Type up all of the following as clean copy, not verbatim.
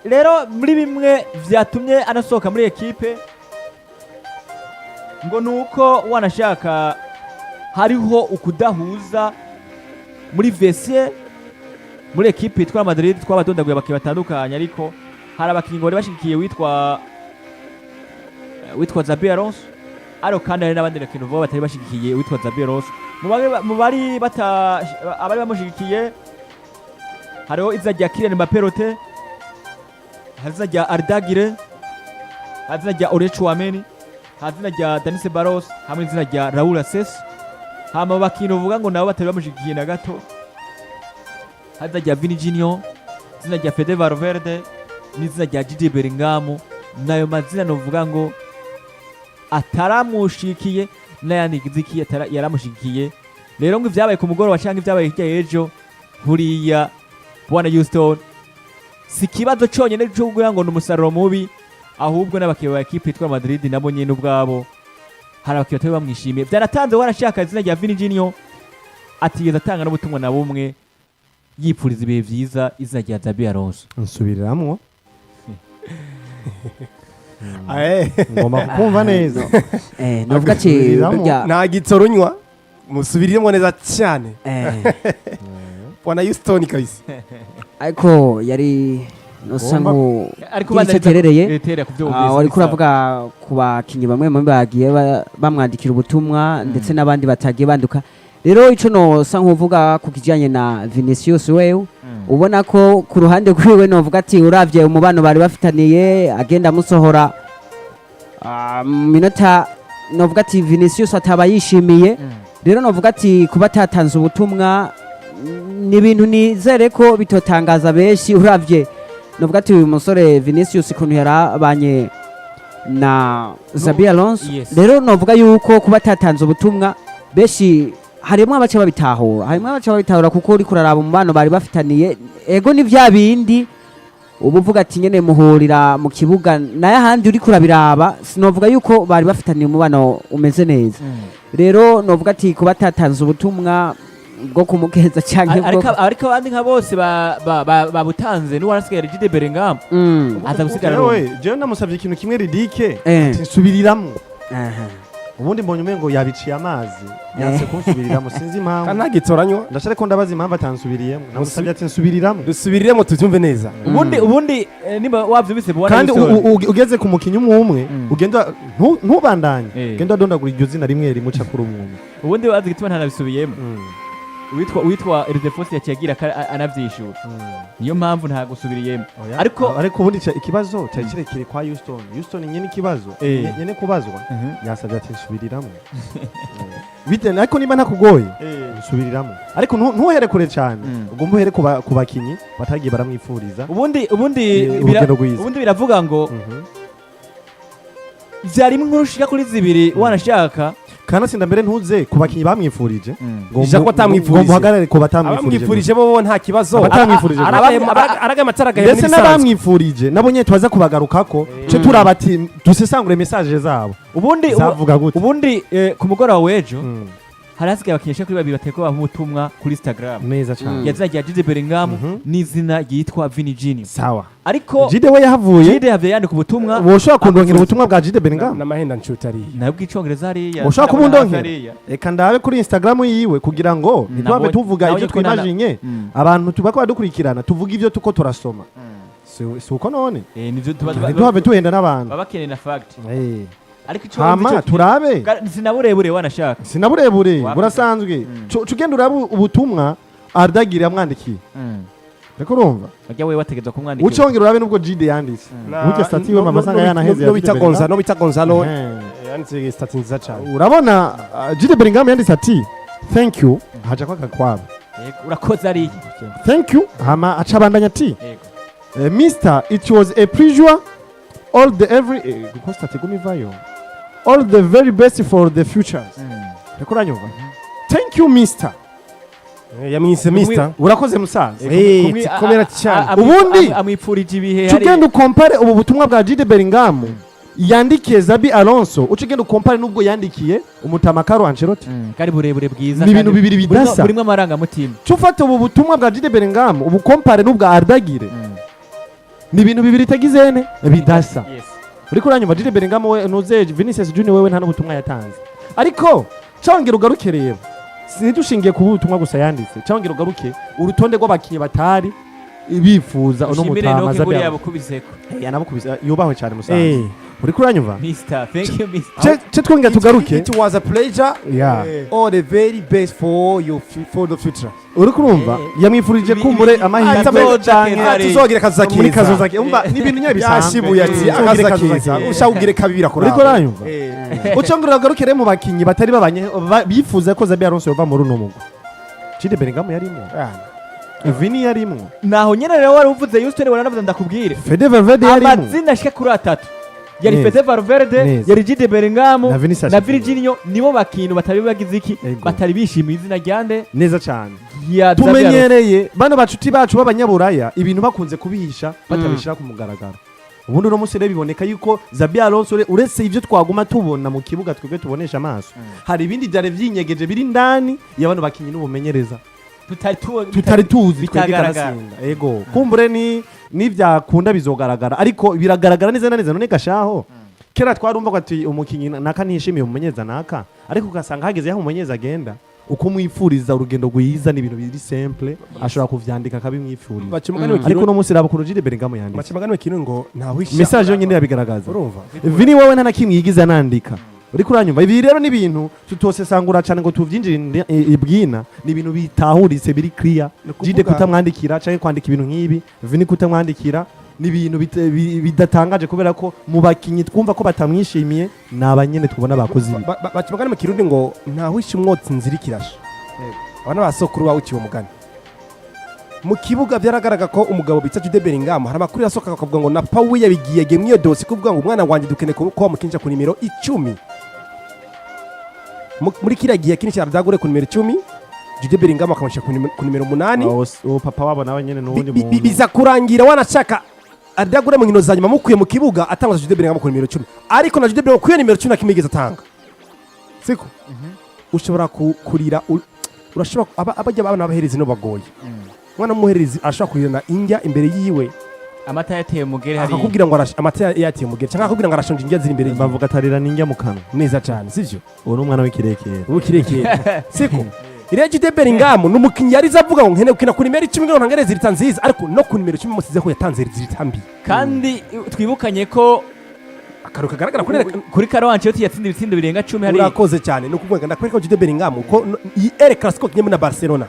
rero muri bimwe vyatumye anasohoka muri ekipe ngo nuko wanashaka hariho ukudahuza muri vestiaire muri ekipe yitwa Madrid twabadondaguye bakiye batandukanye ariko hari abakinyi ngo bashigikiye witwa Xabi Alonso aro kandi hari n'abandi bakinyi bo batari bashigikiye witwa Xabi Alonso mu bari abari bamushigikiye hariho izina rya Kylian Mbappé rote hari izina rya Ardagire hari izina rya Ole Chouameni hari izina rya Dani Ceballos hamwe n'izina rya Raúl Asensio hama bakinyi uvuga ngo nabo batari bamushigikiye na gato hari izina rya Vini Junior izina rya Fede Valverde n'izina rya Jude Bellingham nayo mazina novuga ngo ataramushikiye n'ayandi giziki yaramushikiye rero ngo ivyabaye ku mugoroba canke ivyabaye hirya y'ejo buriya bwana Houston si kibazo conyene cyo kugira ngo n'umusaruro mubi ahubwo n'abakiye ba equipe yitwa Madrid nabo nyene ubwabo hari abakiye batari bamwishimiye byaratanze warashaka izina rya Vini Junior atigeze atanga n'ubutumwa na bumwe yipfuriza ibihe vyiza izina rya Xabi Alonso nsubiriramwo ngoma kumva neza novuga ati nta gitsorunywa musubiriremo neza cyane bwana Houston kabisa ariko yari nosango ariko bandaterereye ariko uravuga ku bakinyi bamwe bagiye bamwandikira ubutumwa ndetse n'abandi batagiye banduka rero ico no sankuvuga ku kijanye na Vinicius wewe ubona ko ku ruhande rwiwe novuga ati uravye umubano bari bafitaniye agenda musohora minota novuga ati Vinicius ataba yishimiye rero novuga ati kuba tatanze ubutumwa ni ibintu nizere ko bitotangaza benshi uravye novuga ati uyu musore Vinicius kuntu yarabanye na Xabi Alonso rero novuga yuko kuba tatanze ubutumwa benshi harimo abace babitahura kuko uri kuraraba umubano bari bafitaniye ego ni vya bindi ubuvuga ati nyene muhurira mu kibuga naye ahandi uri kurabiraba sinovuga yuko bari bafitaniye umubano umeze neza rero novuga ati kuba tatanze ubutumwa bwo kumukeza cyangwa ariko abandi nka bose babutanze ni warasigaye Jude Bellingham aza gusigara je namusabye ikintu kimwe ridike nsubiriramwo ubundi mbonye umengo yabiciye amazi yanse kunsubiriramo sinzi impamvu kana gitoranywa ndashaka ko ndabaza impamvu atansubiriyemo namusabye ati nsubiriramo dusubiriremo tutumve neza ubundi niba wavyubise bwana kandi ugeze ku mukinyi umwe ugenda ntubandanye ugenda dondagura iryo zina rimwe rimuca kuri umwe ubundi bazi gituma ntanabisubiyemo witwa Erdefos yakiyagira anavyishura niyo mpamvu nta gusubiriyemo ariko ubundi ikibazo cyari kirekire kwa Houston nyene ikibazo nyene kubazwa yasabye ati nsubiriramo bite ariko niba ntakugoye nsubiriramo ariko ntuhere kure cyane ugomba uhere ku bakinyi batagiye baramwifuriza ubundi biravuga ngo vyari inkuru shika kuri zibiri wanashaka kana sinda mbere ntuze ku bakinyi bamwifurije ngo batamwifurije ngo hagarare ko batamwifurije bo nta kibazo araga amataraga ndetse n'abamwifurije nabo nyene twaza kubagarukako cyo turabati dusesangure message zabo ubundi ku mugoroba wejo harasigaye abakinisha kuri babiri bateko bamutumwa kuri Instagram neza cyane yazina rya Jude Bellingham n'izina yitwa Vini Junior sawa ariko Jude we yahavuye yandika ubutumwa woshobora kundongera ubutumwa bwa Jude Bellingham n'amahenda ncutari nabwo icongereza hariya woshobora kubundongera reka ndabe kuri Instagram yiwe kugira ngo ntitwabe tuvuga ibyo twimajinye abantu tubako badukurikirana tuvuga ibyo tuko turasoma si uko none nivyo tubabe tuhenda n'abantu babakeneye na fact ariko hama turabe sinaburebure wanashaka sinaburebure burasanzwe cugenda urabe ubutumwa Ardagire yamwandikiye reko urumva bajya we bategeza kumwandikira ucongera urabe nubwo Jude yanditse burya stati we mamasanga yanaheze no bita Gonzalo yanditse stati nziza cyane urabona Jude Bellingham yanditse ati thank you haja kwa kakwaba urakoze ari thank you hama acabandanya ati Mr it was a pleasure all the very best for the futures reko uranyumva thank you Mr yamwise Mr urakoze musaza komera cyane ubundi amwipfurije ibihe hari tugenda ukompare ubu butumwa bwa Jude Bellingham yandikiye Xabi Alonso ucigenda ukompare nubwo yandikiye umutamakaro Ancelotti kari burebure bwiza ni ibintu bibiri bidasa burimo amaranga mutima cufata ubu butumwa bwa Jude Bellingham ubu kompare nubwo Ardagire ni ibintu bibiri tagizene bidasa Yes. uriko uranyumva Jude Bellingham we nuze Vinicius Junior wewe nta n'ubutumwa yatanze ariko congera ugaruke rero sinidushingiye ku butumwa gusa yanditse congera ugaruke urutonde rw'abakinyi batari bifuza uno mutama Zabia yabukubiseko yanabukubise yubahwe cyane musanze uriko uranyumva Mr. Thank you Mr. ce twongera tugaruke It was a pleasure. Yeah. All the very best for the future. uriko urumva yamwifurije kumbure amahirwe cyane tuzogira kaza muri kiza. kazoza umva ni ibintu nyabisanzwe Yashibuye ati akaza kiza. Ushawugire kabira uriko kuraba. uranyumva ucongera ugaruke rero mu bakinyi batari babanye bifuza ko Xabi Alonso yova muri uno mugwi Jude Bellingham yarimo Vini yarimo naho nyene rero wari uvuze Houston waranavuze ndakubwire Fede Valverde yarimo amazina ashika kuri 3 yari Neza. Fede Valverde Neza. yari Jude Bellingham Na Vinicius. na Virginio nibo bakintu batari bagize iki Ego. batari bishimiye izina ryande neza cyane ya Xabi Alonso. tumenyereye bano bacuti bacu b'abanyaburaya ibintu bakunze kubihisha batabishira ku mugaragaro ubundi uno munsi rero biboneka yuko Xabi Alonso uretse ivyo twaguma tubona mu kibuga twebwe tubonesha amaso hari ibindi byari vyinyegeje biri ndani ya bano bakinyi n'ubumenyereza tutari tuzi twebwe karasinda ego kumbure ni vyakunda bizogaragara ariko biragaragara neza na neza none gashaho kera twarumva ko ati umukinyi naka ntishimiye umumenyeza naka ariko ugasanga hageze yaho umumenyeza agenda uko mwifuriza urugendo rwiza ni ibintu biri simple ashobora kuvyandika akabimwifuriza Bacimugani ariko no munsi raba ku Jude Bellingham yandika Bacimugani kintu ngo ntawisha. message yonyine yabigaragaza Urumva. Vini wowe nta nakimwe yigize anandika uriko uranyumva ibi rero ni ibintu tutosesangura cyane ngo tuvyinjire ibwina ni ibintu bitahuritse biri clear Jude kutamwandikira canke kwandika ibintu nk'ibi Vini kutamwandikira ni ibintu bidatangaje kubera ko mu bakinyi twumva ko batamwishimiye nabanyene tubona bakoze ibi Bacimugani mu kirundi ngo ntawisha umwotsi nziri kirasha. Abana basokuru bawe uciye umugani. Mu kibuga byaragaragara ko umugabo bitsa Jude Bellingham hari amakuru yasoka akavuga ngo na Paul yabigiye gemwe dosi kuvuga ngo umwana wanje dukene ko wamukinja ku nimero 10. Muri kira gihe kinshi aradagure ku nimero 10 Jude Bellingham akamusha ku nimero 8 o papa wabo nawe nyene n'ubundi muntu biza kurangira wanashaka aradagure mu nkino za nyuma mukuye mu kibuga atanga Jude Bellingham ku nimero 10 ariko na Jude Bellingham ku nimero 10 akimigeza atanga siko ushobora kurira urashobora abajya abana bahereza no bagoye mwana muherezi ashaka kurira injya imbere yiwe amata yateye mugere hari akakubwira ngo amata yateye mugere cyangwa akakubwira ngo arashonje injya ziri imbere yiwe bavuga atarira ninjya mu kanwa neza cyane sivyo uwo n'umwana w'ikirekere siko iriya Jude Bellingham n'umukinnyi yari avuga ngo nkene gukina ku nimero 10 ngo ntangereze zirita nziza ariko no ku nimero 10 musize ko yatanze zirita mbi kandi twibukanye ko akaruka garagara kuri Carlo Ancelotti yatsinda ibitsindo birenga 10 hari urakoze cyane no kuvuga ndakwereka Jude Bellingham ko iyi El Clasico nyine na Barcelona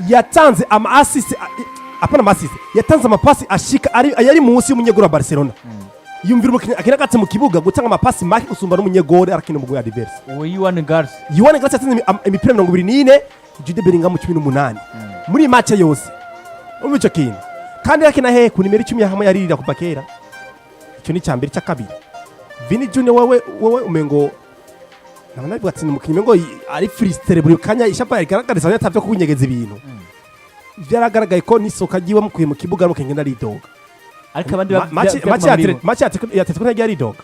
yatanze ama assist apana ama assist yatanze amapasi ashika ari munsi y'umunyegoro wa Barcelona yumvira umukinnyi akina gatse mu kibuga gutanga amapasi make gusumba n'umunyegoro arakina mu goya diverse Yuan Gars yatsinze imipira 24 Jude Bellingham 18 muri match yose umuco kintu kandi yakina he ku nimero 10 yahamwe yaririra kuva kera icyo ni cyambere cya kabiri Vini Junior wewe umengo nabona bwatsinda umukinnyi ngo ari freestyle buri kanya ishapa yagaragariza yatavye ko kunyegeza ibintu byaragaragaye ko nisoka giwe mukuye mu kibuga mukenga nari dog ariko abandi match ya Atletico yari dog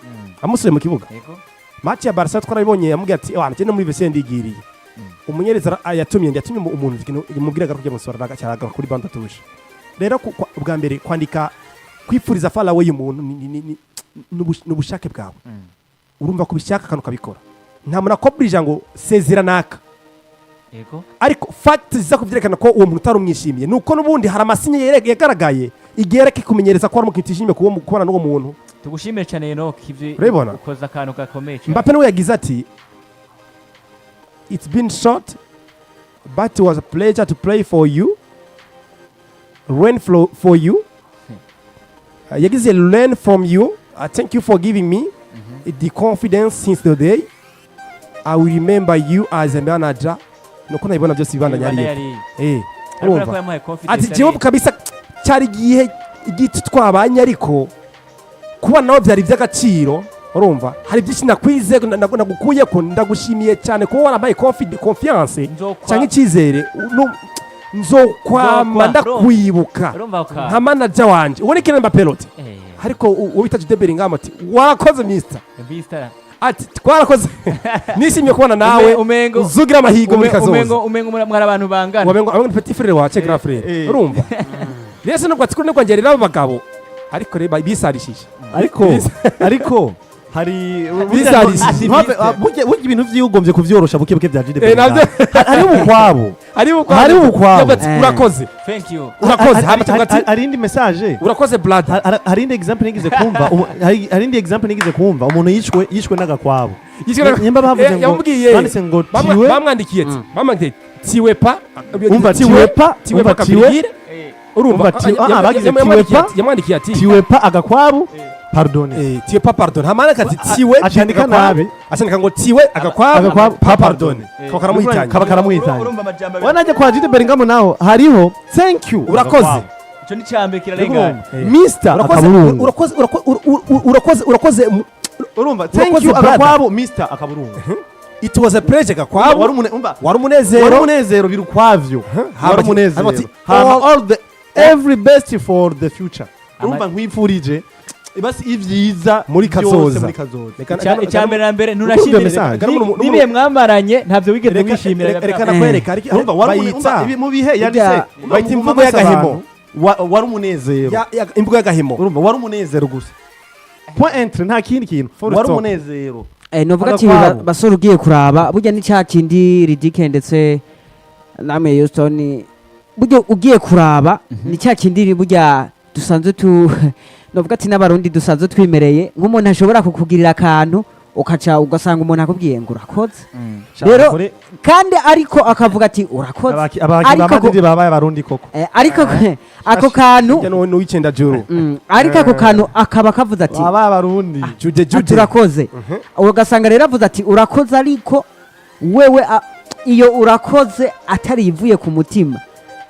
amusuye mu kibuga match ya Barca twarabonye yamubwiye ati wana cyane muri vese ndigiriye umunyereza yatumye umuntu mubwiraga kujya musora cyaraga kuri banda tushe rero ubwa mbere kwandika kwifuriza fala we y'umuntu n'ubushake bwawe urumva ko bishaka kantu kabikora nta muntu akobrija ngo sezera naka yego ariko fact ziza kuvyerekana ko uwo muntu utarumwishimiye nuko nubundi hari amasinye yagaragaye igereke kumenyereza ko ari umukinyi tishimiye kubona n'uwo muntu tugushimire cyane no kivye Urabibona? ukoza akantu gakomeye cyane Mbappe niwe yagize ati it's been short but it was a pleasure to play for you learn for you yagize learn from you thank you for giving me the confidence since the day I will remember you as a manager nuko nabibona byose bibandanya ari urumva ati jewe kabisa cyari gihe igiti twabanye ariko kuba nawe byari by'agaciro urumva hari byinshi nakwize nagukuye ko ndagushimiye cyane kuba warabaye confiance cyangwa icyizere nzokwama ndakwibuka nka manager wanje ubone kene Mbappe pelote ariko ubita Jude Bellingham ati warakoze mister ati twarakoze nishimye kubona nawe uzugira amahigo muri kazoza umengo mwari abantu bangana umengo petit frère wacu grand frère urumva rero no gwatsiko no kwangerera abagabo ariko reba bisarishije ariko hari bisarishije burya ibintu vyugombye kuvyorosha buke bya Jude navyo hari ubukwabo hari ubukwabo urakoze thank you urakoze hamati hari indi message urakoze blood hari indi example nigize kumva hari indi example nigize kumva umuntu yishwe n'agakwabo nyimba bavuze ngo banditse ngo tiwe bamwandikiye tiwe pa umva tiwe urumva bagize yamwandikiye ati tiwe pa agakwabu pardon tiwe pa pardon hamana kati tiwe acandika nabi asandika ngo tiwe agakwabu pa pardon kaba karamuhitanye wanaje kwa Jude Bellingham naho hariho thank you urakoze ico ni cyambe kirarengana Mr akaburungu urakoze urumva thank you agakwabu Mr akaburungu it was a pleasure gakwabu wari umunezero birukwavyo wari umunezero all the every best for the future urumva nkwifurije basi ivyiza muri kazoza icyambere na mbere ntunashimire nibiye mwamaranye ntavyo wigeze mwishimira reka nakwereka urumva bayita mu bihe yanditse bayita imvugo y'agahemo wari umunezero imvugo y'agahemo urumva wari umunezero gusa point entre nta kindi kintu wari umunezero novuga ati basore ugiye kuraba burya ni cya kindi ridike ndetse namwe Houston burya ugiye kuraba ni cya kindi burya dusanzwe novuga ati n'abarundi dusanzwe twimereye nk'umuntu ashobora kukugirira akantu ukaca ugasanga umuntu akubwiye ngo urakoze rero kandi ariko akavuga ati urakoze ariko babaye abarundi koko ariko ako kantu n'uwicenda juru ariko ako kantu akaba kavuze ati babaye abarundi jude urakoze ugasanga rero avuze ati urakoze ariko wewe iyo urakoze atari ivuye ku mutima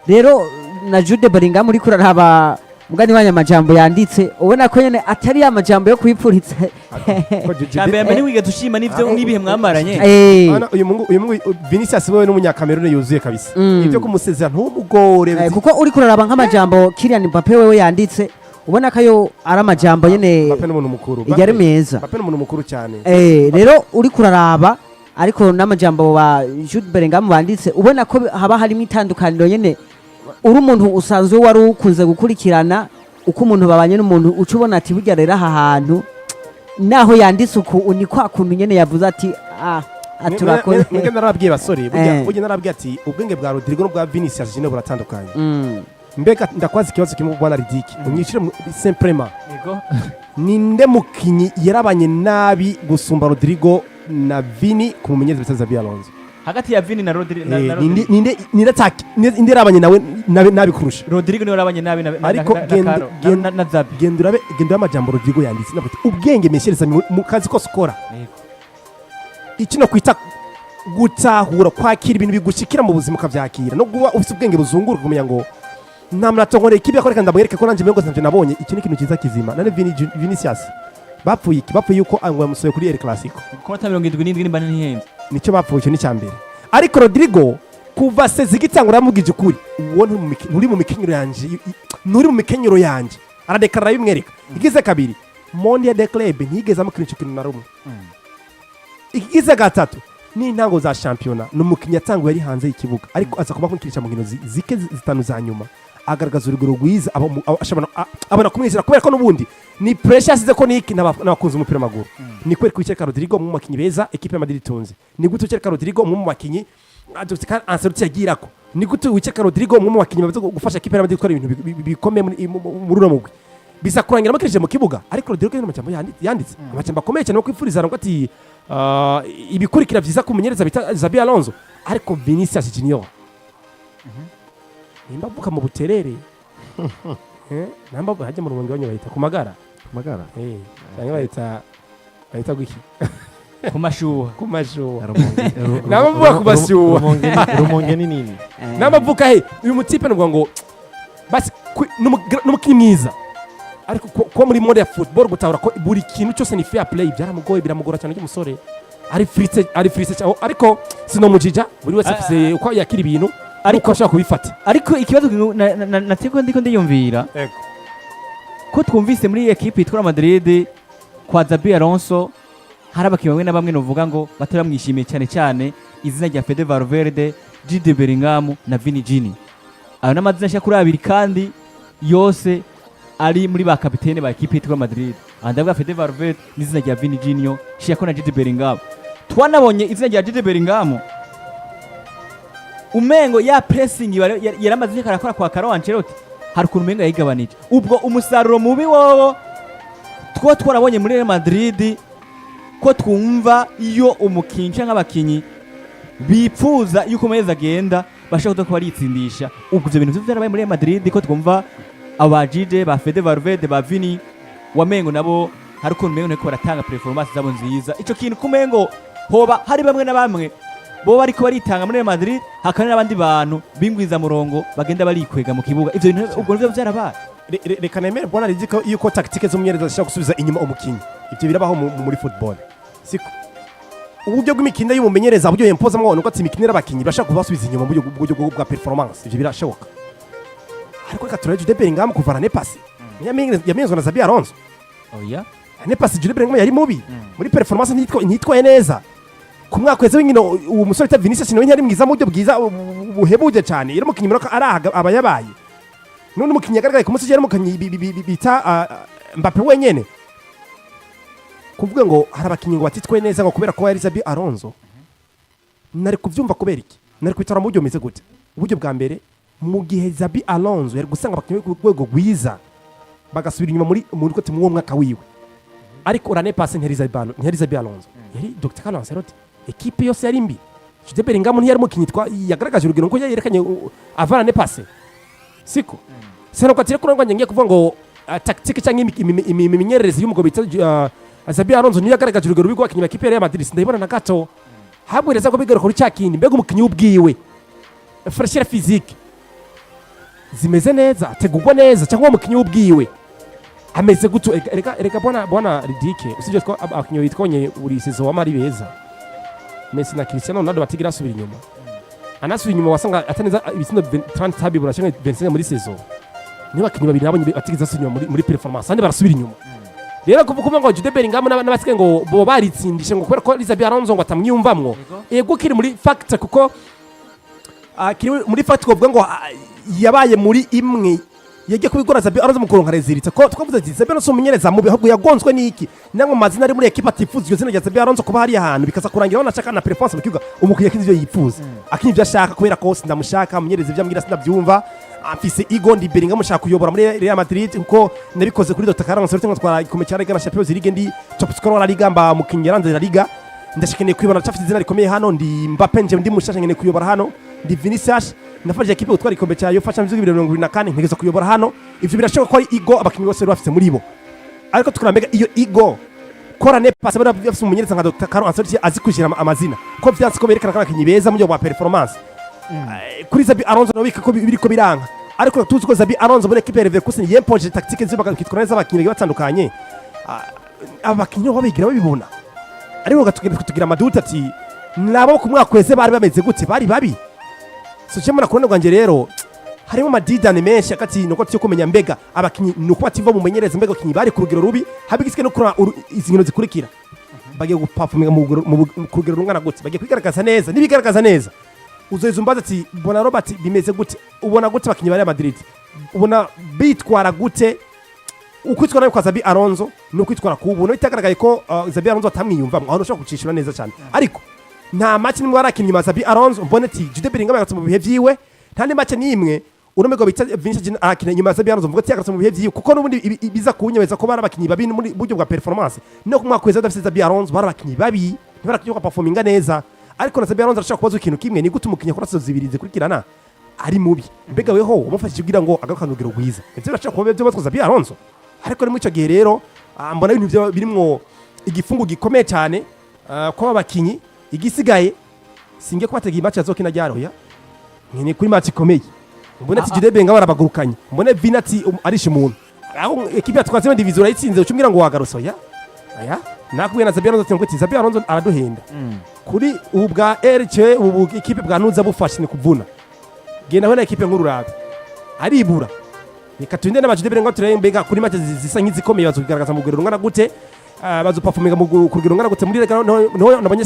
rero na Jude Bellingham uri kuraraba mugani wanya majambo yanditse ubona ko nyene atari ya majambo yo kwipfuritsa cyambere mbere wige dushima nivyo nibihe mwamaranye uyu mungu Vinicius wewe n'umunyakamerune yuzuye kabisa ivyo kumusezera ntumugore kuko uri kuraraba nk'amajambo Kylian Mbappe wewe yanditse ubona ko yo ari amajambo nyene Mbappe n'umuntu mukuru yari meza Mbappe n'umuntu mukuru cyane rero uri kuraraba ariko n'amajambo ba Jude Bellingham banditse ubona ko haba harimo itandukaniro nyene uri umuntu usanzwe wari ukunze gukurikirana uko umuntu babanye n'umuntu uca ubona ati burya rero aha hantu naho yanditse uku ni kwa kuntu nyene yavuze ati aturakoze mwenge narabwiye basore burya narabwiye ati ubwenge bwa Rodrigo no bwa Vinicius jine buratandukanye mbega ndakwaza ikibazo kimwe bwa Ridiki unyishire simplement ninde mukinyi yarabanye nabi gusumba Rodrigo na Vini kumumenyereza bitaza bya Alonso hagati ya Vini na Rodrigo ninde rabanye nawe nabi kurusha Rodrigo niwe rabanye nabi ariko na Xabi gendura amajambo Rodrigo yanditse navuga ubwenge meshereza mu kazi ko skora ikino kwita gutahura kwakira ibintu bigushikira mu buzima kavyakira no guba ufite ubwenge buzunguruka kumenya ngo nta mratongore ikibi akoreka ndamwereke ko nanje mbego sanje nabonye iki ni kintu kiza kizima nane Vinicius bapfuye yuko angwa musoye kuri El Clasico ko 77 nimba ntihenze nicyo bapfuye cyo ni cyambere ariko Rodrigo kuva sezigitangura yamugije ukuri uwo nturi mu mikenyero yanje aradekarara bimwereka igize kabiri Mondial de Club ntigeze amukina kintu na rumwe igize gatatu ni intango za championa n'umukinnyi yatanguye ari hanze y'ikibuga ariko aza kuba kunkirisha mu nkino zike zitanu za nyuma agaragaza urugero rwiza abona kumwizera kubera ko n'ubundi ni pressure asize ko niki n'abakunze umupira w'amaguru ni kweri kwiceka Rodrigo mu makinyi beza equipe ya Madrid itunze ni gute uceka Rodrigo mu makinyi adufika anseruti yagirako ni gute uceka Rodrigo mu makinyi bazo gufasha equipe ya Madrid gukora ibintu bikomeye muri uno mugwi bisa kurangira makirije mu kibuga ariko Rodrigo ni amajambo yanditse amajambo akomeye cyane no kwifuriza ngo ati ibikurikira vyiza kumenyereza bita Xabi Alonso ariko Vinicius Junior imbabuka mu buterere namba hajya mu rumonge bayita kumagara cyangwa bayita gwiki kumashuha namba kubashuha rumonge ni nini namba vuka uyu mutipe ngo basi n'umukinyi mwiza ariko ko muri mode ya football gutahura ko buri kintu cyose ni fair play byaramugoye biramugora cyane cy'umusore ari fritse cyane ariko sinomujija buri wese afise uko yakira ibintu ariko ashaka kubifata ariko ikibazo natiko ndiko ndiyumvira ko twumvise muri equipe itwara Madrid kwa Xabi Alonso hari abakinnyi bamwe na bamwe novuga ngo batari bamwishimiye cyane izina rya Fede Valverde, Jude Bellingham na Vini Jini ayo n'amazina ashaka kuri abiri kandi yose ari muri ba kapitene ba ekipe yitwa Madrid. Ndavuga Fede Valverde n'izina rya Vini Junior, shiyako na Jude Bellingham. Twanabonye izina rya Jude Bellingham umengo ya pressing yaramaze karakora kwa Carlo Ancelotti, hari ukuntu umengo yayigabanije. Ubwo umusaruro mubi wowo twarabonye muri Real Madrid, ko twumva iyo umukinyi cyangwa abakinyi bipfuza yuko meza agenda bashaka ko baritsindisha. Ubwo ibyo bintu byarabaye muri Real Madrid, ko twumva abajide ba Fede Valverde ba Vini wamengo nabo hari ukuntu umengo niko baratanga performance zabo nziza. Ico kintu kumengo hoba hari bamwe na bamwe bo bariko baritanga muri Real Madrid, hakana n'abandi bantu bingwiza murongo bagenda barikwega mu kibuga. Ivyo bintu ubwo nivyo byarabaye. Reka nemere bona riziko yuko tactique z'umunyereza zishaka gusubiza inyuma umukinyi. Ivyo birabaho muri football. Siko uburyo bw'imikino y'umumenyereza buryo yempozamwo nuko ati imikinira abakinyi bashaka kubasubiza inyuma mu buryo bwa performance. Ivyo birashoboka. Ariko reka turebe Jude Bellingham kuvana ne passe. Yamenyezwa na Xabi Alonso. Oya. Ne passe Jude Bellingham yari mubi. Muri performance ntitwaye neza. Ku mwaka wese w'inkino uwo musore ta Vinicius niwe yari mwiza mu buryo bwiza buhebuje cyane. Yari mukinyi muraka arahaga abayabaye. None mukinyi yagaragaye ku munsi yari mukinyi bita Mbappe wenyene. Kuvuga ngo hari abakinyi ngo batitwe neza ngo kubera ko yari Xabi Alonso. Nari kuvyumva kubera iki? Nari kwitara mu buryo meze gute? Uburyo bwa mbere mu gihe Xabi Alonso yari gusanga abakinyi ku rwego rwiza bagasubira inyuma muri kote mu mwaka wiwe. Ariko urane passe ntiyari Xabi Alonso. Yari Dr. Carlo Ancelotti. Ekipe yose yari mbi. Jude Bellingham ntiyari mukinyi yagaragaje urugero ngo yerekanye avana ne passe. Siko. Sero kwatire kurangwa ngiye kuvuga ngo tactique cyangwa imimenyerereze y'umugabo bita Xabi Alonso niyo yagaragaje urugero rw'igwa kinyi ekipe ya Real Madrid. Ndayibona na gato. Habwereza ko bigaruka kuri cyakindi mbega umukinyi ubwiwe. Freshera physique. Zimeze neza, ategurwa neza cyangwa umukinyi ubwiwe. Ameze guto reka bona ridike. Usibye ko abakinyi bitkonye buri sezo wa mari beza. Messi na Cristiano Ronaldo batigira asubira inyuma. Anasubira inyuma wasanga ataneza ibitsindo 30 habibura cyangwa 25 muri sezo. Ni bakinyi babiri nabo batigiza asubira muri performance andi barasubira inyuma. Rero kuvuga ngo Jude Bellingham n'abasike ngo bo baritsindishe ngo kubera ko Xabi Alonso ngo atamwiyumvamwo. Ego kiri muri fact kuko kiri muri fact kuvuga ngo yabaye muri imwe yagiye kubigora Xabi Alonso mukuronka reziritse ko twavuze ati Xabi Alonso umunyereza mu bihugu yagonzwe n'iki nango mazina ari muri equipe atifuza iyo zina rya Xabi Alonso kuba hari ahantu bikaza kurangira banashaka na performance mu kibuga umukiye kizyo yifuza akinyi byo ashaka kubera ko sindamushaka umunyereza ibyo ambwira sindabyumva afise ego ndi Bellingham mushaka kuyobora muri Real Madrid uko nabikoze kuri Dr. Carlo Ancelotti ngo twara ikomeye cyane gana Champions League ndi top scorer wa La Liga mba mukinyi yaranze La Liga ndashikene kuyobora cyafite izina rikomeye hano ndi Mbappe nje ndi mushasha ngene kuyobora hano ndi Vinicius nafashije ekipe utwara ikombe cyayo fasha mvuze 2024 ntegeza kuyobora hano ivyo birashoboka ko ari ego abakinyi bose bafite muri bo ariko tukurambega iyo ego kora ne passe bari bafite umunyereza nka Dr. Carlo Ancelotti azikushira amazina ko byanse ko berekana ko abakinyi beza mu byo bwa performance kuri Xabi Alonso no bika ko biriko biranga ariko tuzi ko Xabi Alonso muri ekipe ya Leverkusen yempoje tactique nziza bakitwara neza abakinyi batandukanye abakinyi babigira babibona ariko tugira amaduta ati nabo ku mwaka wese bari bameze gute bari babi so cyemura kurone rwanje rero harimo madidane menshi akati nuko cyo kumenya mbega abakinyi nuko bativa mu menyereza mbega abakinyi bari ku rugero rubi habigisike no kura izi nkino zikurikira bagiye guperforminga mu rugero rungana gute bagiye kwigaragaza neza nibigaragaza neza uzoyeza umbaza ati bona Robert bimeze gute ubona gute abakinyi bari Madrid ubona bitwara gute ukwitwara yo kwa Xabi Alonso no kwitwara kubona bitagaragaye ko Xabi Alonso atamwiyumva aho ushaka gucishura neza cyane ariko nta match nimwe warakinyi ma Xabi Alonso mbone ati Jude Bellingham yagatse mu bihe vyiwe ntandi match nimwe urumego bita Vinicius akina nyuma Xabi Alonso mvuga ati yagatse mu bihe vyiwe kuko nubundi biza kunyeweza ko barabakinyi babi muri buryo bwa performance no kumwa kweza dafite Xabi Alonso barabakinyi babi ntibarakiyoka performinga neza ariko na Xabi Alonso arashaka kubaza ikintu kimwe ni gute umukinya kora zibirize kurikirana ari mubi mbega weho umufashije kugira ngo agakanugiro gwiza ivyo birashaka kuba byo batwa Xabi Alonso ariko ni muco gihe rero mbona ibintu birimwo igifungu gikomeye cyane ko abakinyi igisigaye singe kwategeye match azokina ryaroya nkene kuri match ikomeye mbone ati Jude Bellingham barabagurukanye mbone Vini ati arishe umuntu aho ekipe yatwaze division yitsinze ucumbira ngo wagaruso ya aya nakubwiye na Xabi Alonso ati Xabi Alonso araduhenda kuri ubwa RC ubu ekipe bwa nuza bufashe ni kuvuna genda hona ekipe nk'ururabe aribura reka twinde na Jude Bellingham turebe mbega kuri match zisa nk'izikomeye bazokigaragaza mu rugero rungana gute bazo performinga mu rugero rungana gute muri reka no nabonye